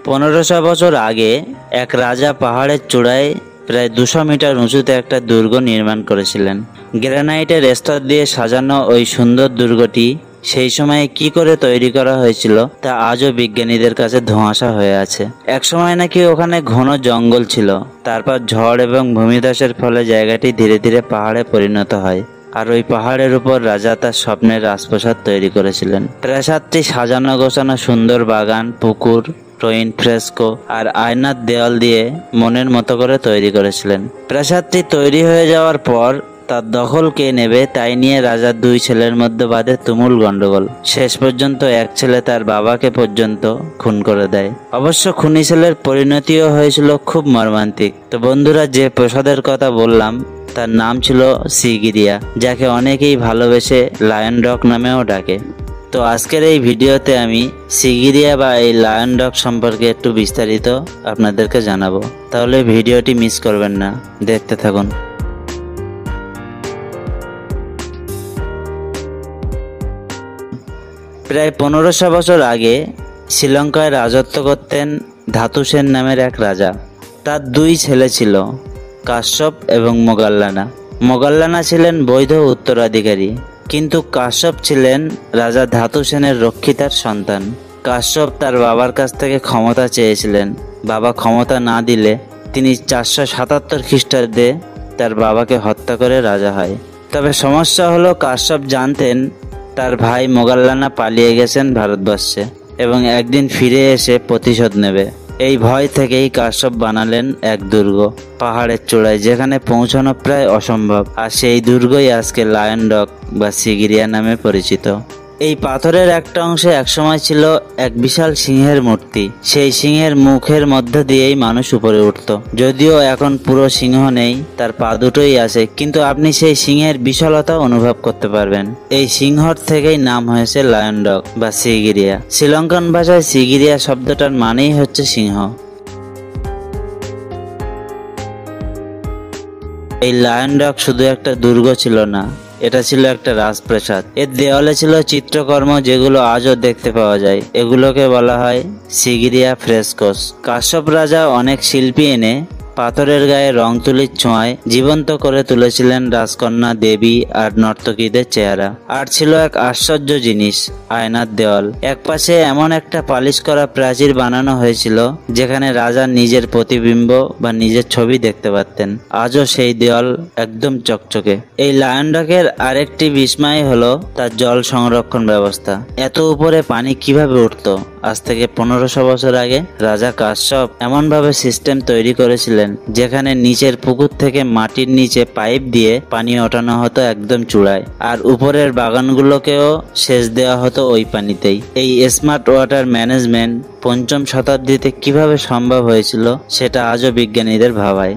1500 বছর আগে এক রাজা পাহাড়ের চূড়ায় প্রায় 200 মিটার উঁচুতে একটা দুর্গ নির্মাণ করেছিলেন। গ্রানাইটের স্তর দিয়ে সাজানো ওই সুন্দর দুর্গটি সেই সময়ে কি করে তৈরি করা হয়েছিল তা আজও বিজ্ঞানীদের কাছে ধোঁয়াশা হয়ে আছে। একসময় নাকি ওখানে ঘন জঙ্গল ছিল, তারপর ঝড় এবং ভূমিধসের ফলে জায়গাটি ধীরে ধীরে পাহাড়ে পরিণত হয়। আর ওই পাহাড়ের উপর রাজা তার স্বপ্নের রাজপ্রাসাদ তৈরি করেছিলেন। প্রাসাদটি সাজানো গোছানো সুন্দর বাগান, পুকুর, রঙিন ফ্রেস্কো আর আয়নার দেওয়াল দিয়ে মনের মতো করে তৈরি করেছিলেন। প্রাসাদটি তৈরি হয়ে যাওয়ার পর তার দখল কে নেবে তাই নিয়ে রাজার দুই ছেলের মধ্যে বাধে তুমুল গন্ডগোল। শেষ পর্যন্ত এক ছেলে তার বাবাকে পর্যন্ত খুন করে দেয়। অবশ্য খুনি ছেলের পরিণতিও হয়েছিল খুব মর্মান্তিক। তো বন্ধুরা, যে প্রাসাদের কথা বললাম তার নাম ছিল সিগিরিয়া, যাকে অনেকেই ভালোবেসে লায়ন রক নামেও ডাকে। তো আজকের এই ভিডিওতে আমি সিগিরিয়া বা এই লায়ন রক সম্পর্কে একটু বিস্তারিত আপনাদেরকে জানাবো। তাহলে ভিডিওটি মিস করবেন না, দেখতে থাকুন। প্রায় 1500 বছর আগে শ্রীলঙ্কায় রাজত্ব করতেন ধাতুসেন নামের এক রাজা। তার দুই ছেলে ছিল, কাশ্যপ এবং মোগাল্লানা। মোগাল্লানা ছিলেন বৈধ উত্তরাধিকারী, কিন্তু কাশ্যপ ছিলেন রাজা ধাতুসেনের রক্ষিতার সন্তান। কাশ্যপ তার বাবার কাছ থেকে ক্ষমতা চেয়েছিলেন। বাবা ক্ষমতা না দিলে তিনি 477 খ্রিস্টাব্দে তার বাবাকে হত্যা করে রাজা হয়। তবে সমস্যা হলো, কাশ্যপ জানতেন তার ভাই মোগাল্লানা পালিয়ে গেছেন ভারতবর্ষে এবং একদিন ফিরে এসে প্রতিশোধ নেবে। এই ভয় থেকেই কাশ্যপ বানালেন এক দুর্গ পাহাড়ের চূড়ায়, যেখানে পৌঁছানো প্রায় অসম্ভব। আর সেই দুর্গই আজকে লায়ন রক বা সিগিরিয়া নামে পরিচিত। এই পাথরের একটা অংশে একসময় ছিল এক বিশাল সিংহের মূর্তি। সেই সিংহের মুখের মধ্য দিয়েই মানুষ উপরে উঠত। যদিও এখন পুরো সিংহ নেই, তার পা দুটোই আছে, কিন্তু আপনি সেই সিংহের বিশালতা অনুভব করতে পারবেন। এই সিংহর থেকেই নাম হয়েছে লায়ন রক বা সিগিরিয়া। শ্রীলঙ্কান ভাষায় সিগিরিয়া শব্দটার মানেই হচ্ছে সিংহ। এই লায়ন রক শুধু একটা দুর্গ ছিল না, এটা ছিল একটা রাজপ্রাসাদ। এর দেওয়ালে ছিল চিত্রকর্ম যেগুলো আজও দেখতে পাওয়া যায়। এগুলোকে বলা হয় সিগিরিয়া ফ্রেস্কোস। কাশ্যপ রাজা অনেক শিল্পী এনে পাথরের গায়ে রং তুলির ছোঁয়ায় জীবন্ত করে তুলেছিলেন রাজকন্যা, দেবী আর নর্তকীদের চেহারা। আর ছিল এক আশ্চর্য জিনিস, আয়নার দেওয়াল। এক পাশে এমন একটা পালিশ করা প্রাচীর বানানো হয়েছিল যেখানে রাজা নিজের প্রতিবিম্ব বা নিজের ছবি দেখতে পারতেন। আজও সেই দেওয়াল একদম চকচকে। এই লায়ন রকের আরেকটি বিস্ময় হলো তার জল সংরক্ষণ ব্যবস্থা। এত উপরে পানি কিভাবে উঠতো? আজ থেকে 1500 বছর আগে রাজা কাশ্যপ এমনভাবে সিস্টেম তৈরি করেছিলেন যেখানে নিচের পুকুর থেকে মাটির নিচে পাইপ দিয়ে পানি ওঠানো হতো একদম চূড়ায়, আর উপরের বাগানগুলোকেও সেচ দেওয়া হতো ওই পানিতেই। এই স্মার্ট ওয়াটার ম্যানেজমেন্ট 5ম শতাব্দীতে কিভাবে সম্ভব হয়েছিল সেটা আজও বিজ্ঞানীদের ভাবায়।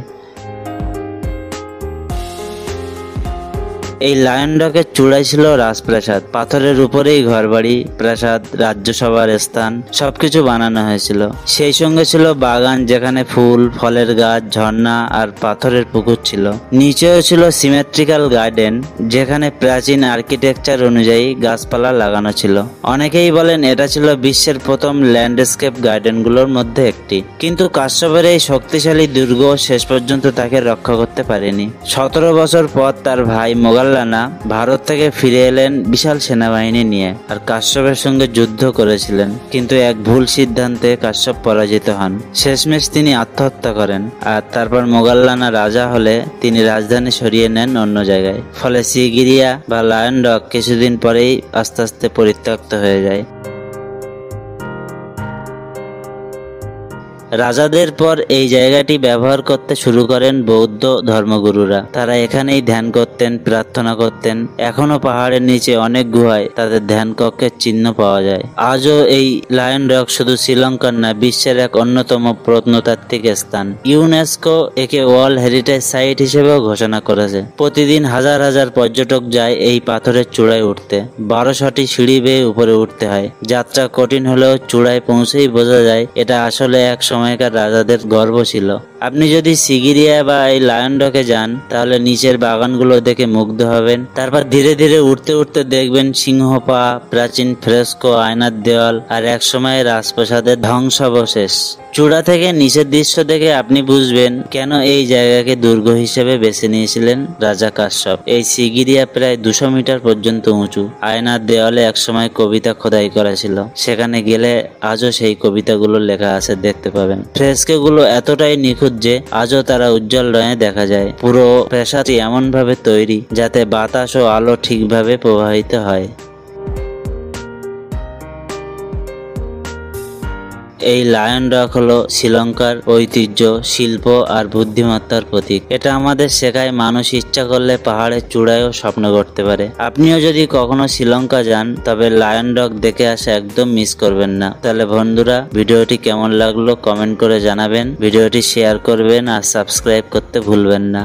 এই লায়ন রকের চূড়ায় ছিল রাজপ্রাসাদ। পাথরের উপরেই ঘরবাড়ি, প্রাসাদ, রাজ্যসভার স্থান সবকিছু বানানো হয়েছিল। সেই সঙ্গে ছিল বাগান যেখানে ফুল, ফলের গাছ, ঝর্ণা আর পাথরের পুকুর ছিল। নিচেও ছিল সিমেট্রিক্যাল গার্ডেন যেখানে প্রাচীন আর্কিটেকচার অনুযায়ী গাছপালা লাগানো ছিল। অনেকেই বলেন এটা ছিল বিশ্বের প্রথম ল্যান্ডস্কেপ গার্ডেনগুলোর মধ্যে একটি। কিন্তু কাশ্যপের এই শক্তিশালী দুর্গ শেষ পর্যন্ত তাকে রক্ষা করতে পারেনি। 17 বছর পর তার ভাই মোগাল্লানা ভারত থেকে ফিরে এলেন বিশাল সেনাবাহিনী নিয়ে, আর কাশ্যপের সঙ্গে যুদ্ধ করেছিলেন। কিন্তু এক ভুল সিদ্ধান্তে কাশ্যপ পরাজিত হন। শেষমেশ তিনি আত্মহত্যা করেন, আর তারপর মোগাল্লানা রাজা হলে তিনি রাজধানী সরিয়ে নেন অন্য জায়গায়। ফলে সিগিরিয়া বা লায়ন রক কিছুদিন পরেই আস্তে আস্তে পরিত্যক্ত হয়ে যায়। রাজাদের পর এই জায়গাটি ব্যবহার করতে শুরু করেন বৌদ্ধ ধর্মগুরুরা। তারা এখানেই ধ্যান করতেন, প্রার্থনা করতেন। এখনো পাহাড়ের নিচে অনেক গুহায় তাদের ধ্যান কক্ষের চিহ্ন পাওয়া যায়। আজও এই লায়ন রক শুধু শ্রীলঙ্কার না, বিশ্বের এক অন্যতম প্রত্নতাত্ত্বিক স্থান। ইউনেস্কো একে ওয়ার্ল্ড হেরিটেজ সাইট হিসেবেও ঘোষণা করেছে। প্রতিদিন হাজার হাজার পর্যটক যায় এই পাথরের চূড়ায় উঠতে। 1200টি সিঁড়ি বেয়ে উপরে উঠতে হয়। যাত্রা কঠিন হলেও চূড়ায় পৌঁছেই বোঝা যায় এটা আসলে এক সময়কার রাজাদের গর্ব ছিল। আপনি যদি সিগিরিয়া বা এই লায়ন রকে যান তাহলে নিচের বাগানগুলো দেখে মুগ্ধ হবেন। তারপর ধীরে ধীরে উঠতে উঠতে দেখবেন সিংহ পা, প্রাচীন ফ্রেস্কো, আয়নার দেওয়াল আর একসময় রাজপ্রাসাদের ধ্বংসাবশেষ। চূড়া থেকে নিচের দৃশ্য দেখে আপনি বুঝবেন কেন এই জায়গাকে দুর্গ হিসেবে বেছে নিয়েছিলেন রাজা কাশ্যপ। এই সিগিরিয়া প্রায় 200 মিটার পর্যন্ত উঁচু। আয়নার দেওয়ালে একসময় কবিতা খোদাই করা ছিল, সেখানে গেলে আজও সেই কবিতাগুলো লেখা আছে দেখতে পাবেন। ফ্রেস্কোগুলো এতটাই নিখুঁত যে আজও তারা উজ্জ্বল রঙে দেখা যায়। পুরো প্রাসাদটি এমন ভাবে তৈরি যাতে বাতাস ও আলো ঠিকভাবে প্রবাহিত হয়। এই লায়ন রক হলো শ্রীলঙ্কার ঐতিহ্য, শিল্প আর বুদ্ধিমত্তার প্রতীক। এটা আমাদের শেখায় মানুষ ইচ্ছা করলে পাহাড়ের চূড়ায়ও স্বপ্ন করতে পারে। আপনিও যদি কখনো শ্রীলঙ্কা যান তবে লায়ন রক দেখে আসা একদম মিস করবেন না। তাহলে বন্ধুরা, ভিডিওটি কেমন লাগলো কমেন্ট করে জানাবেন, ভিডিওটি শেয়ার করবেন আর সাবস্ক্রাইব করতে ভুলবেন না।